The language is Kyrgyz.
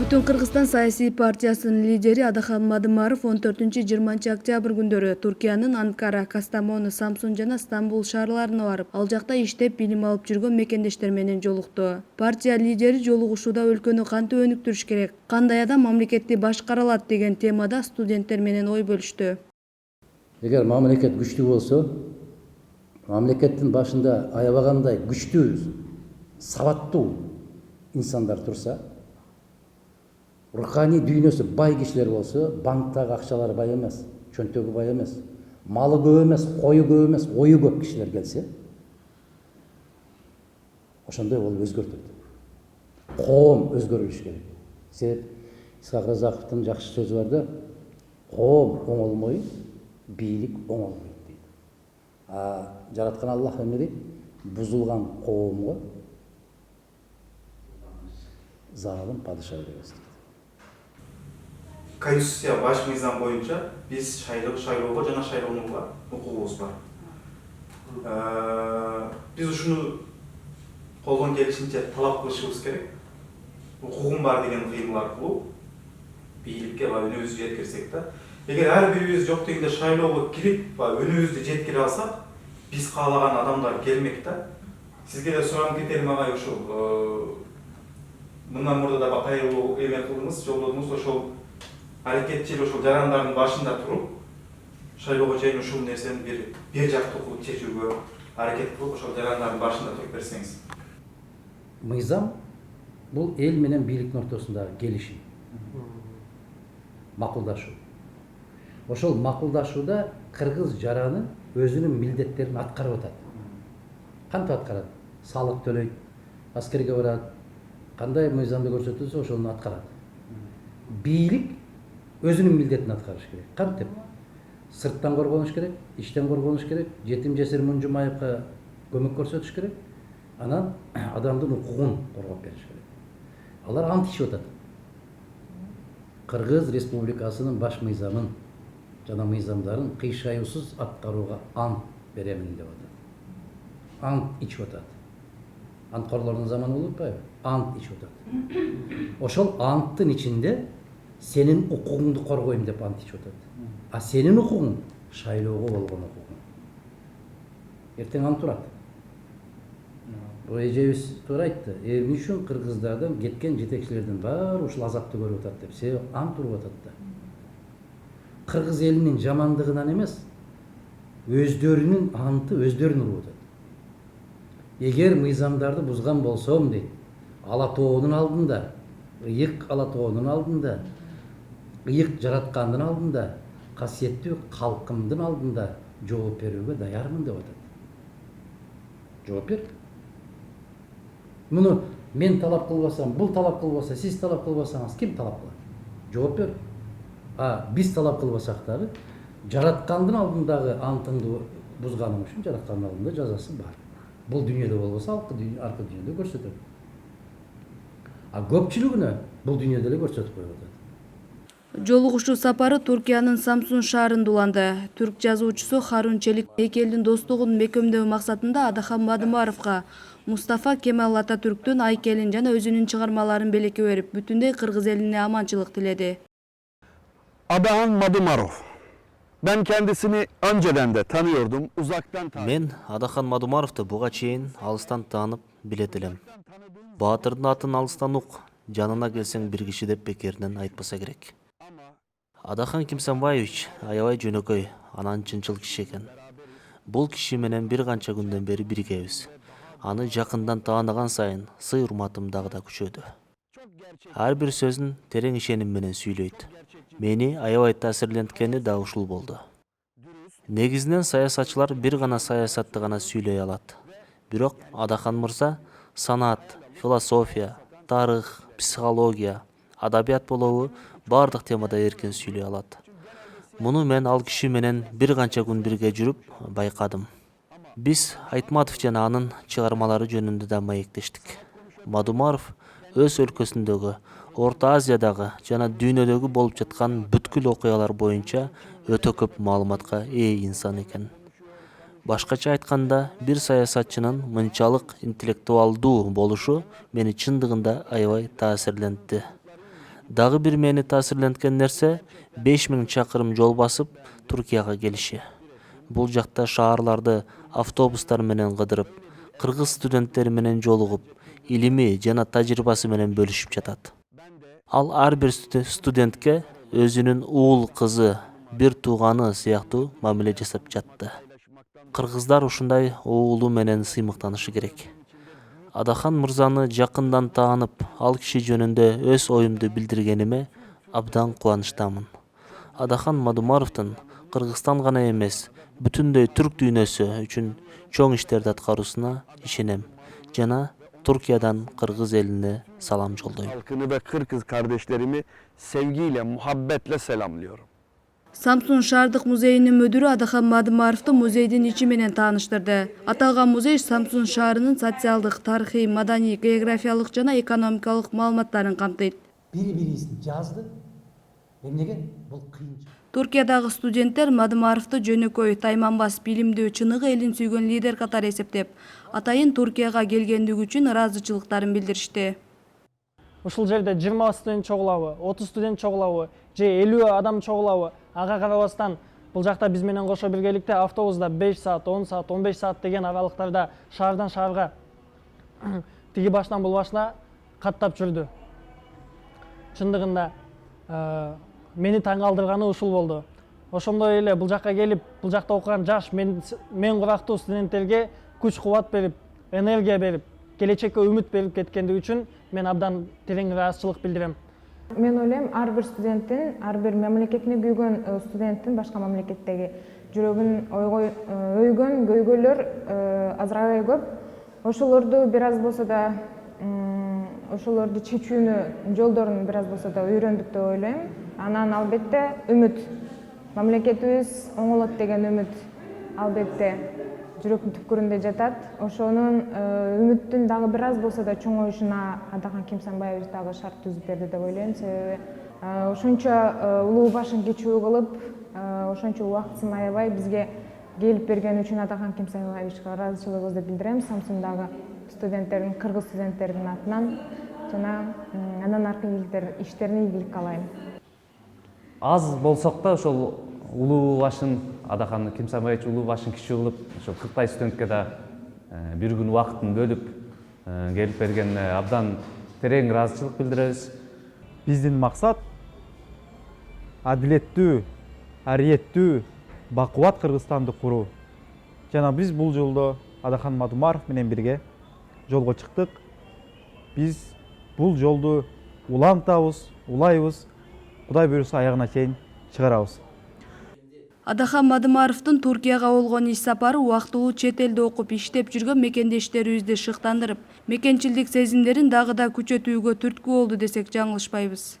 Бүтүн Кыргызстан саясий партиясынын лидери Адахан Мадымаров 14-20 октябрь күндөрү Туркиянын Анкара, Кастамону, Самсун жана Стамбул шаарларына барып, ал жакта иштеп билим алып жүргөн мекендештер менен жолукту. Партия лидери жолугушууда өлкөнү кантип өнүктүрүш керек, кандай адам мамлекетти башкара алат деген темада студенттер менен ой бөлүштү. Эгер мамлекет күчтүү болсо, мамлекеттин башында аябагандай күчтүү, сабаттуу инсандар турса, руханий дүйнөсү бай кишилер болсо, банктагы акчалары бай эмес, чөнтөгү бай эмес, малы көп эмес, кою көп эмес, ою көп кишилер келсе, ошондой болуп өзгөртөт. Коом өзгөрүлүш керек. Себеп Исхак Разаковдун жакшы сөзү бар да, коом оңолмой, бийлик оңолбойт дейт. Жараткан Аллах эмне дейт? Бузулган коомго залым падыша беребиз дейт. Конституция баш мыйзам боюнча биз шайлоого жана шайлонууга укугубуз бар. Биз ушуну колдон келишинче талап кылышыбыз керек. Укугум бар деген кыймыл аркылуу бийликке үнүбүздү жеткирсек да, эгер ар бирибиз жок дегенде шайлоого кирип үнүбүздү жеткире алсак, биз каалаган адамдар келмек да. Сизге да суранып кетелим агай, ушул мындан мурда да кайрылуу эме кылдыңыз, жолдодуңуз, ошол аракетчил ошол жарандардын башында туруп, шайлоого чейин ушул нерсени бир жактуу кылып чечүүгө аракет кылып, ошол жарандардын башында туруп берсеңиз. Мыйзам бул эл менен бийликтин ортосундагы келишим, макулдашуу. Ошол макулдашууда кыргыз жараны өзүнүн милдеттерин аткарып атат. Кантип аткарат? Салык төлөйт, аскерге барат, кандай мыйзамды көрсөтүлсө ошону аткарат. Бийлик өзүнүн милдетин аткарыш керек. Кантип? Сырттан коргонуш керек, иштен коргонуш керек, жетим жесир мунжумаевка көмөк көрсөтүш керек, анан адамдын укугун коргоп бериш керек. Алар ант ичип атат. Кыргыз Республикасынын баш мыйзамын жана мыйзамдарын кыйшаюусуз аткарууга ант беремин деп атат. Ант ичип атат. Анткорлордун заманы болуп атпайбы? Ант ичип атат. Ошол анттын ичинде сенин укугуңду коргойм деп ант ичип атат. А сенин укугуң шайлоого болгон укугуң. Эртең ант турат. Эжебиз туура айтты. Эмне үчүн кыргыздардан кеткен жетекчилердин баары ушул азапты көрүп атат деп. Себеби ант уруп атат да. Кыргыз элинин жамандыгынан эмес, өздөрүнүн анты өздөрүн уруп атат. Эгер мыйзамдарды бузган болсом дейт, Ала тоонун алдында, ыйык Ала тоонун алдында, ыйык жараткандын алдында, касиеттүү калкымдын алдында жооп берүүгө даярмын деп атат. Жооп бер. Муну мен талап кылбасам, бул талап кылбаса, сиз талап кылбасаңыз ким талап кылат? Жооп бер. Биз талап кылбасак дагы жараткандын алдындагы антыңды бузганың үчүн жараткандын алдында жазасы бар. Бул дүйнөдө болбосо аркы дүйнөдө көрсөтөт. Көпчүлүгүнө бул дүйнөдө эле көрсөтүп коюп атат. Жолугушуу сапары Туркиянын Самсун шаарында уланды. Түрк жазуучусу Харун Челик эки элдин достугун бекемдөө максатында Адахан Мадымаровго Мустафа Кемал Ататүрктүн айкелин жана өзүнүн чыгармаларын белекке берип, бүтүндөй кыргыз элине аманчылык тиледи. Adahan Madumarov. Ben kendisini önceden de tanıyordum, uzaktan tanıyordum. Мен Адахан Мадумаровду буга чейин алыстан таанып билет элем. Баатырдын атын алыстан ук, жанына келсең бир киши деп бекеринен айтпаса керек. Адахан Кимсанбаевич аябай жөнөкөй, анан чынчыл киши экен. Бул киши менен бир канча күндөн бери биргебиз. Аны жакындан тааныган сайын сый урматым дагы да күчөдү. Ар бир сөзүн терең ишеним менен сүйлөйт. Мени аябай таасирленткени да ушул болду. Негизинен саясатчылар бир гана саясатты гана сүйлөй алат. Бирок Адахан мырза санаат, философия, тарых, психология, адабият болобу бардык темада эркин сүйлөй алат. Муну мен ал киши менен бир канча күн бирге жүрүп байкадым. Биз Айтматов жана анын чыгармалары жөнүндө да маектештик. Мадумаров өз өлкөсүндөгү, Орто Азиядагы жана дүйнөдөгү болуп жаткан бүткүл окуялар боюнча өтө көп маалыматка ээ инсан экен. Башкача айтканда, бир саясатчынын мынчалык интеллектуалдуу болушу мени чындыгында аябай таасирлентти. Дагы бир мени таасирленткен нерсе 5000 чакырым жол басып Туркияга келиши. Бул жакта шаарларды автобустар менен кыдырып, кыргыз студенттери менен жолугуп, илими жана тажрыйбасы менен бөлүшүп жатат. Ал ар бир студентке өзүнүн уул кызы, бир тууганы сыяктуу мамиле жасап жатты. Кыргыздар ушундай уулу менен сыймыктанышы керек. Адахан мырзаны жакындан таанып, ал киши жөнүндө өз оюмду билдиргениме абдан кубанычтамын. Адахан Мадумаровдун Кыргызстан гана эмес, бүтүндөй түрк дүйнөсү үчүн чоң иштерди аткаруусуна ишенем жана Туркиядан Кыргыз элине салам жолдойм. Halkını ve Kırgız kardeşlerimi sevgiyle, muhabbetle selamlıyorum. Самсун шаардык музейинин мүдүрү Адахан Мадумаровду музейдин ичи менен тааныштырды. Аталган музей Самсун шаарынын социалдык, тарыхый, маданий, географиялык жана экономикалык маалыматтарын камтыйт. Бири-бирисин жазды. Эмнеге? Бул кыйын. Туркиядагы студенттер Мадумаровду жөнөкөй, тайманбас, билимдүү, чыныгы элин сүйгөн лидер катары эсептеп, атайын Туркияга келгендиги үчүн ыраазычылыктарын билдиришти. Ушул жерде 20 студент чогулабы, 30 студент чогулабы, же 50 адам чогулабы, ага карабастан бул жакта биз менен кошо биргеликте автобуста 5 саат, 10 саат, 15 саат деген аралыктарда шаардан шаарга тиги башынан бул башына каттап жүрдү. Чындыгында мени таң калтырганы ушул болду. Ошондой эле бул жакка келип, бул жакта окуган жаш мен курактуу студенттерге күч кубат берип, энергия берип, келечекке үмүт берип кеткендиги үчүн мен абдан терең ыраазычылык билдирем. Мен ойлойм, ар бир студенттин, ар бир мамлекетине күйгөн студенттин башка мамлекеттеги жүрөгүн өйгөн көйгөйлөр азырабай көп. Ошолорду бир аз болсо да ошолорду чечүүнү жолдорун бир аз болсо да үйрөндүк деп ойлойм. Анан албетте үмүт. Мамлекетибиз оңолот деген үмүт албетте жүрөктүн түпкүрүндө жатат. Ошонун үмүттүн дагы бир аз болсо да чоңоюшуна Адахан Кимсанбаевич дагы шарт түзүп берди деп ойлойм. Себеби ошончо улуу башын кечүү кылып, ошончо убактысын аябай бизге келип берген үчүн Адахан Кимсанбаевичке ыраазычылыгыбызды билдирем. Самсундагы студенттердин, кыргыз студенттердин атынан жана андан аркы иштерине ийгилик каалайм. Аз болсок да ошол улуу башын Адахан Кимсанбаевич улуу башын кичүү кылып, ошол 40 студентке да бир күн убактын бөлүп келип бергенине абдан терең ыраазычылык билдиребиз. Биздин максат адилеттүү, ариеттүү, бакубат Кыргызстанды куруу. Жана биз бул жолдо Адахан Мадумаров менен бирге жолго чыктык. Биз бул жолду улантабыз, улайбыз. Кудай буйруса аягына чейин чыгарабыз. Адахан Мадумаровдун Туркияга болгон иш сапары убактылуу чет элде окуп иштеп жүргөн мекендештерибизди шыктандырып, мекенчилдик сезимдерин дагы да күчөтүүгө түрткү болду десек жаңылышпайбыз.